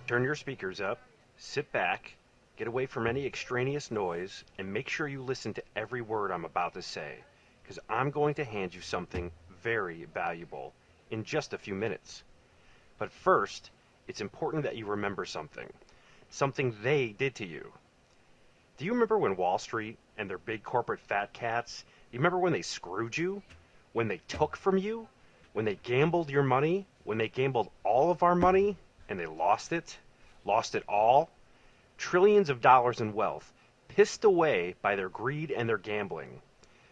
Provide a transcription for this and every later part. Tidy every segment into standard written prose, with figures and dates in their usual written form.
Turn your speakers up, sit back, get away from any extraneous noise, and make sure you listen to every word I'm about to say, because I'm going to hand you something very valuable in just a few minutes. But first, it's important that you remember something they did to you. Do you remember when Wall Street and their big corporate fat cats, you remember when they screwed you? When they took from you? When they gambled your money? When they gambled all of our money and they lost it? Lost it all? Trillions of dollars in wealth, pissed away by their greed and their gambling.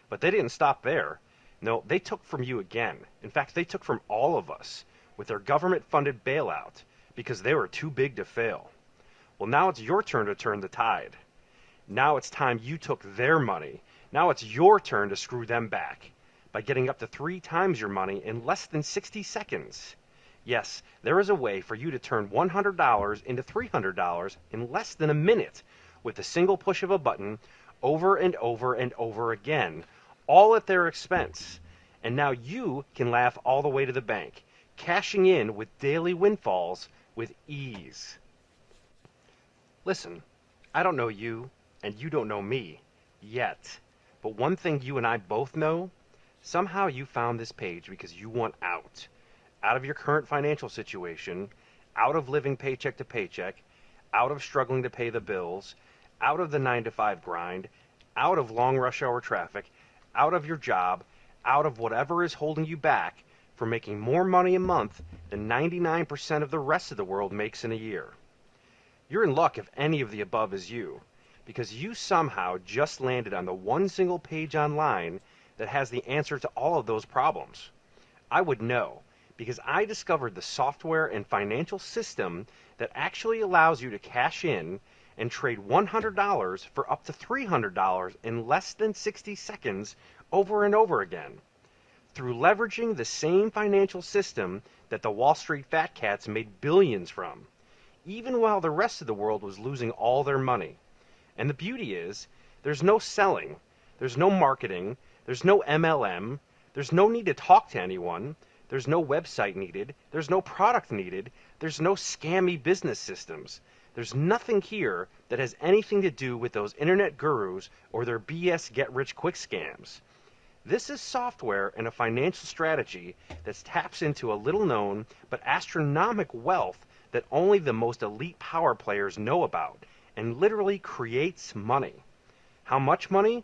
But they didn't stop there. No, they took from you again. In fact, they took from all of us with their government-funded bailout because they were too big to fail. Well, now it's your turn to turn the tide. Now it's time you took their money. Now it's your turn to screw them back by getting up to 3 times your money in less than 60 seconds. Yes, there is a way for you to turn $100 into $300 in less than a minute with a single push of a button over and over and over again, all at their expense. And now you can laugh all the way to the bank, cashing in with daily windfalls with ease. Listen, I don't know you, and you don't know me yet. But one thing you and I both know, somehow you found this page because you want out. Out of your current financial situation, out of living paycheck to paycheck, out of struggling to pay the bills, out of the 9 to 5 grind, out of long rush hour traffic, out of your job, out of whatever is holding you back from making more money a month than 99% of the rest of the world makes in a year. You're in luck if any of the above is you, because you somehow just landed on the one single page online that has the answer to all of those problems. I would know, because I discovered the software and financial system that actually allows you to cash in and trade $100 for up to $300 in less than 60 seconds over and over again. Through leveraging the same financial system that the Wall Street fat cats made billions from, even while the rest of the world was losing all their money. And the beauty is, there's no selling, there's no marketing, there's no MLM, there's no need to talk to anyone, there's no website needed, there's no product needed, there's no scammy business systems. There's nothing here that has anything to do with those internet gurus or their BS get-rich-quick scams. This is software and a financial strategy that taps into a little-known but astronomical wealth that only the most elite power players know about and literally creates money. How much money?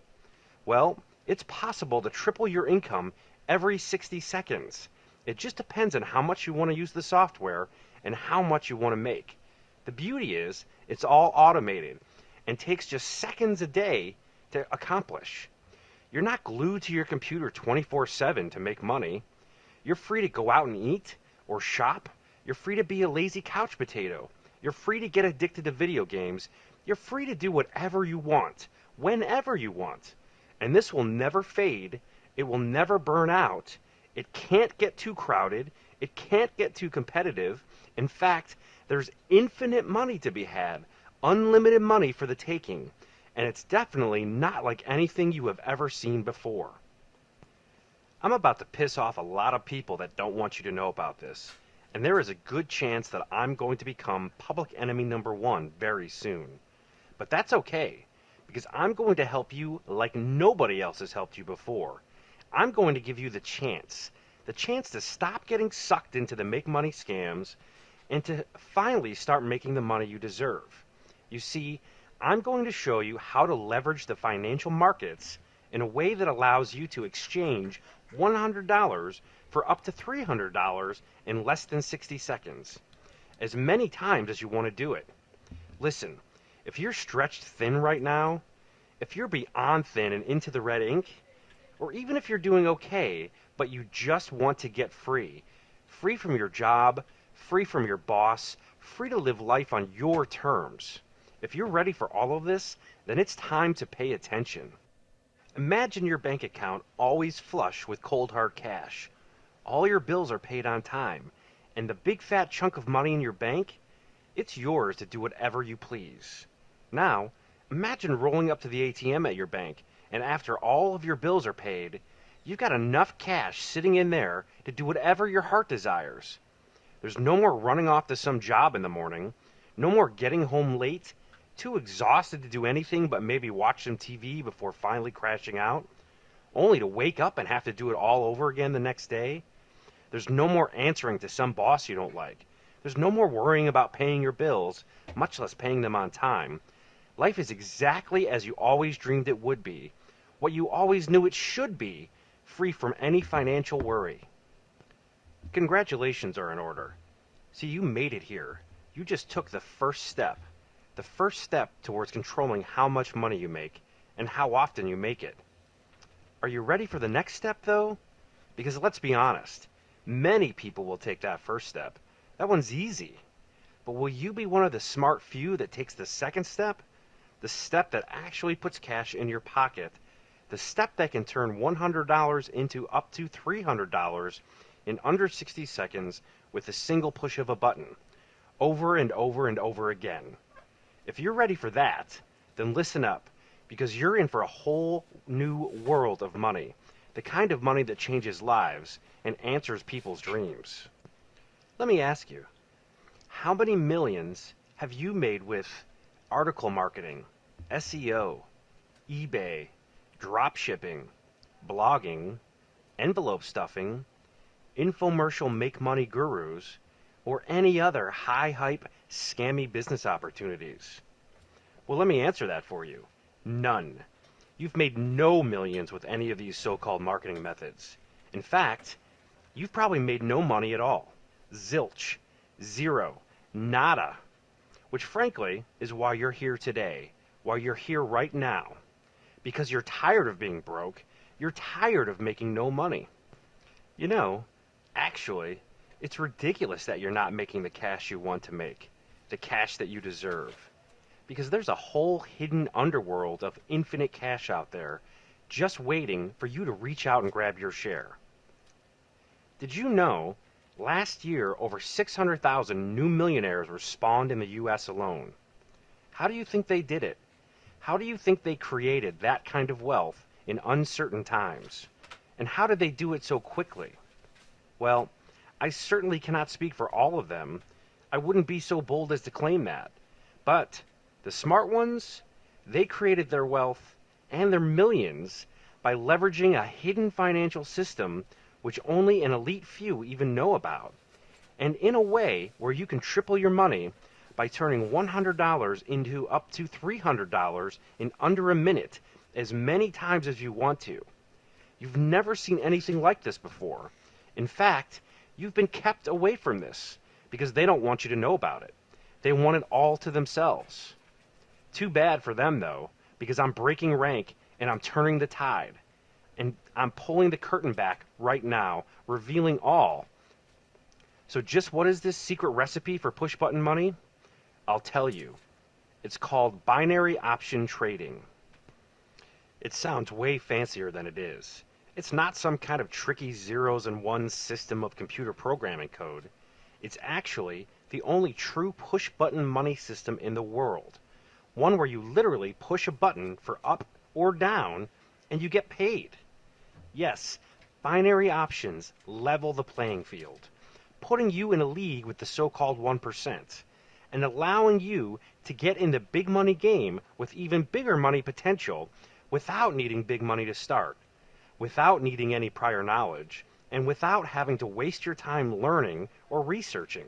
Well, it's possible to triple your income every 60 seconds. It just depends on how much you want to use the software and how much you want to make. The beauty is, it's all automated and takes just seconds a day to accomplish. You're not glued to your computer 24/7 to make money. You're free to go out and eat or shop. You're free to be a lazy couch potato. You're free to get addicted to video games. You're free to do whatever you want, whenever you want. And this will never fade. It will never burn out. It can't get too crowded. It can't get too competitive. In fact, there's infinite money to be had, unlimited money for the taking, and it's definitely not like anything you have ever seen before. I'm about to piss off a lot of people that don't want you to know about this, and there is a good chance that I'm going to become public enemy number 1 very soon. But that's okay, because I'm going to help you like nobody else has helped you before. I'm going to give you the chance to stop getting sucked into the make money scams and to finally start making the money you deserve. You see, I'm going to show you how to leverage the financial markets in a way that allows you to exchange $100 for up to $300 in less than 60 seconds, as many times as you want to do it. Listen, if you're stretched thin right now, if you're beyond thin and into the red ink, or even if you're doing okay, but you just want to get free from your job, free from your boss, free to live life on your terms. If you're ready for all of this, then it's time to pay attention. Imagine your bank account always flush with cold hard cash. All your bills are paid on time, and the big fat chunk of money in your bank, it's yours to do whatever you please. Now, imagine rolling up to the ATM at your bank, and after all of your bills are paid, you've got enough cash sitting in there to do whatever your heart desires. There's no more running off to some job in the morning, No more getting home late, too exhausted to do anything but maybe watch some TV before finally crashing out, only to wake up and have to do it all over again the next day. There's no more answering to some boss you don't like. There's no more worrying about paying your bills, much less paying them on time. Life is exactly as you always dreamed it would be, what you always knew it should be, free from any financial worry. Congratulations are in order. See, you made it here. You just took the first step towards controlling how much money you make and how often you make it. Are you ready for the next step, though? Because let's be honest, many people will take that first step. That one's easy. But will you be one of the smart few that takes the second step? The step that actually puts cash in your pocket. The step that can turn $100 into up to $300 in under 60 seconds with a single push of a button, over and over and over again. If you're ready for that, then listen up, because you're in for a whole new world of money, the kind of money that changes lives and answers people's dreams. Let me ask you, how many millions have you made with article marketing, SEO, eBay, drop shipping, blogging, envelope stuffing, infomercial make money gurus, or any other high hype, scammy business opportunities? Well, let me answer that for you. None. You've made no millions with any of these so-called marketing methods. In fact, you've probably made no money at all. Zilch. Zero. Nada. Which frankly is why you're here today, why you're here right now. Because you're tired of being broke, you're tired of making no money. You know, actually, it's ridiculous that you're not making the cash you want to make, the cash that you deserve. Because there's a whole hidden underworld of infinite cash out there just waiting for you to reach out and grab your share. Did you know last year over 600,000 new millionaires were spawned in the US alone? How do you think they did it? How do you think they created that kind of wealth in uncertain times? And how did they do it so quickly? Well, I certainly cannot speak for all of them. I wouldn't be so bold as to claim that. But the smart ones, they created their wealth and their millions by leveraging a hidden financial system which only an elite few even know about, and in a way where you can triple your money by turning $100 into up to $300 in under a minute, as many times as you want to. You've never seen anything like this before. In fact, you've been kept away from this because they don't want you to know about it. They want it all to themselves. Too bad for them, though, because I'm breaking rank and I'm turning the tide. And I'm pulling the curtain back right now, revealing all. So just what is this secret recipe for push-button money? I'll tell you. It's called binary option trading. It sounds way fancier than it is. It's not some kind of tricky zeros and ones system of computer programming code. It's actually the only true push-button money system in the world. One where you literally push a button for up or down and you get paid. Yes, binary options level the playing field, putting you in a league with the so-called 1%, and allowing you to get in the big money game with even bigger money potential without needing big money to start, without needing any prior knowledge, and without having to waste your time learning or researching.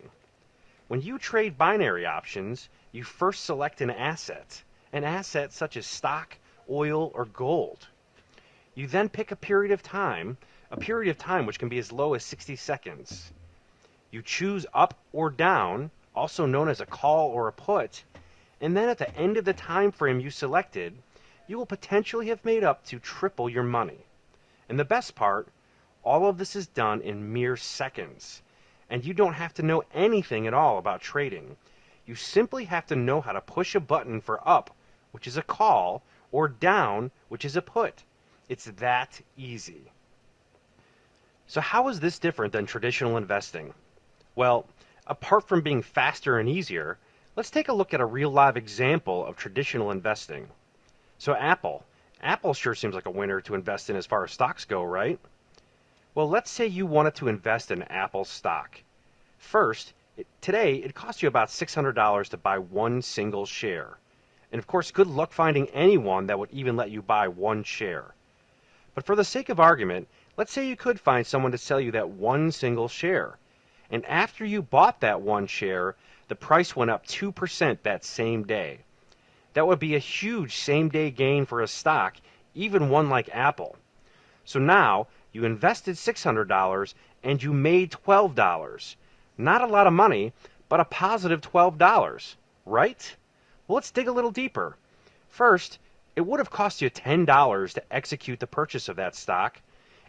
When you trade binary options, you first select an asset such as stock, oil, or gold. You then pick a period of time which can be as low as 60 seconds. You choose up or down, also known as a call or a put, and then at the end of the time frame you selected, you will potentially have made up to triple your money. And the best part, all of this is done in mere seconds, and you don't have to know anything at all about trading. You simply have to know how to push a button for up, which is a call, or down, which is a put. It's that easy. So how is this different than traditional investing? Well, apart from being faster and easier, let's take a look at a real live example of traditional investing. So Apple sure seems like a winner to invest in as far as stocks go, right? Well, let's say you wanted to invest in Apple stock. First, Today, it costs you about $600 to buy one single share. And of course, good luck finding anyone that would even let you buy one share. But for the sake of argument, let's say you could find someone to sell you that one single share. And after you bought that one share, the price went up 2% that same day. That would be a huge same day gain for a stock, even one like Apple. So now you invested $600 and you made $12. Not a lot of money, but a positive $12, right? Well, let's dig a little deeper. First, it would have cost you $10 to execute the purchase of that stock,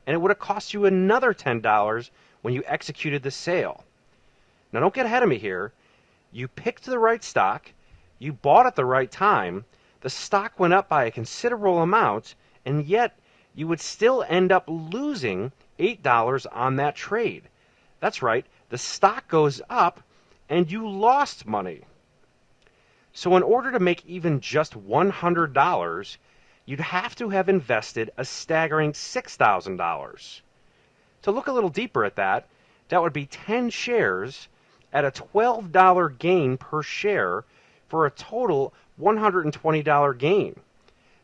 and it would have cost you another $10 when you executed the sale. Now, don't get ahead of me here. You picked the right stock, you bought at the right time, the stock went up by a considerable amount, and yet you would still end up losing $8 on that trade. That's right, the stock goes up and you lost money. So in order to make even just $100, you'd have to have invested a staggering $6,000. To look a little deeper at that, that would be 10 shares at a $12 gain per share for a total $120 gain.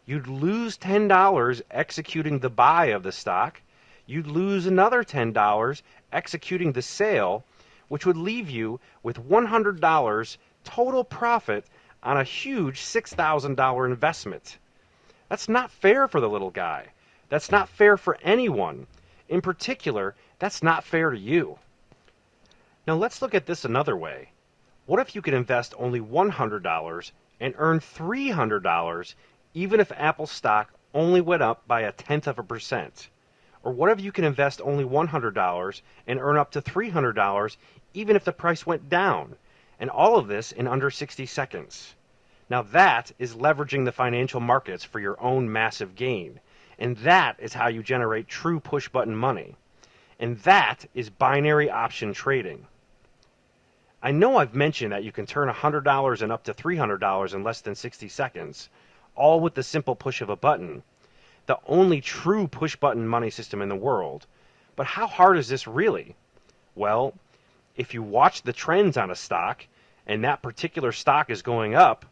You'd lose $10 executing the buy of the stock. You'd lose another $10 executing the sale, which would leave you with $100 total profit on a huge $6,000 investment. That's not fair for the little guy. That's not fair for anyone. In particular, that's not fair to you. Now let's look at this another way. What if you could invest only $100 and earn $300 even if Apple stock only went up by 0.1%? Or what if you can invest only $100 and earn up to $300 even if the price went down? And all of this in under 60 seconds. Now that is leveraging the financial markets for your own massive gain. And that is how you generate true push-button money. And that is binary option trading. I know I've mentioned that you can turn $100 and up to $300 in less than 60 seconds, all with the simple push of a button. The only true push-button money system in the world. But how hard is this really? Well, if you watch the trends on a stock, and that particular stock is going up,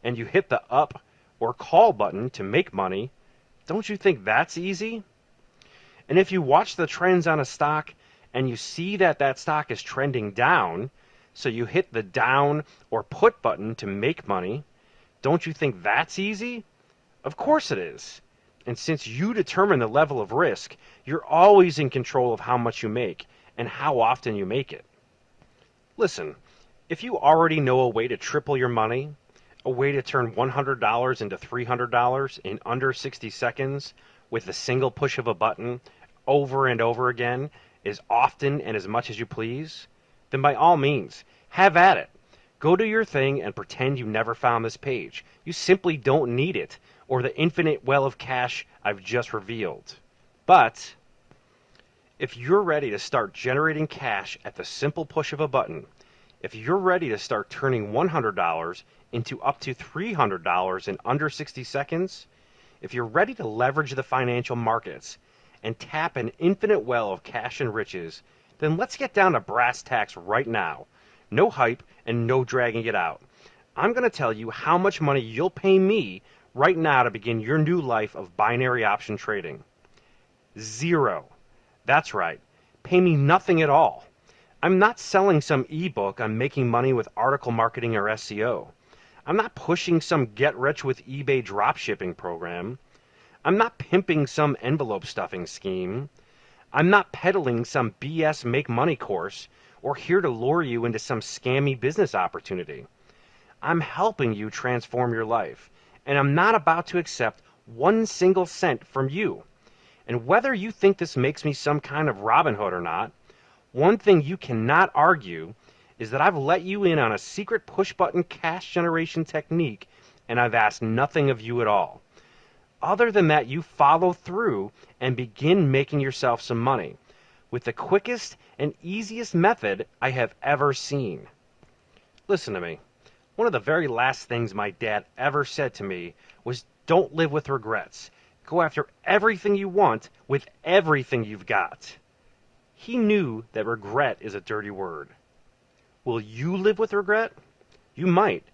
and you hit the up or call button to make money, don't you think that's easy? And if you watch the trends on a stock, and you see that that stock is trending down, so you hit the down or put button to make money, don't you think that's easy? Of course it is. And since you determine the level of risk, you're always in control of how much you make and how often you make it. Listen, if you already know a way to triple your money, a way to turn $100 into $300 in under 60 seconds with a single push of a button over and over again, as often and as much as you please, then by all means, have at it. Go do your thing and pretend you never found this page. You simply don't need it, or the infinite well of cash I've just revealed. But if you're ready to start generating cash at the simple push of a button, if you're ready to start turning $100 into up to $300 in under 60 seconds, if you're ready to leverage the financial markets and tap an infinite well of cash and riches, then let's get down to brass tacks right now. No hype and no dragging it out. I'm going to tell you how much money you'll pay me right now to begin your new life of binary option trading. 0. That's right. Pay me nothing at all. I'm not selling some ebook on making money with article marketing or SEO. I'm not pushing some get-rich-with-eBay dropshipping program. I'm not pimping some envelope stuffing scheme. I'm not peddling some BS make-money course or here to lure you into some scammy business opportunity. I'm helping you transform your life, and I'm not about to accept 1 single cent from you. And whether you think this makes me some kind of Robin Hood or not, one thing you cannot argue is that I've let you in on a secret push-button cash generation technique, and I've asked nothing of you at all. Other than that, you follow through and begin making yourself some money with the quickest and easiest method I have ever seen. Listen to me. One of the very last things my dad ever said to me was, don't live with regrets. Go after everything you want with everything you've got. He knew that regret is a dirty word. Will you live with regret? You might,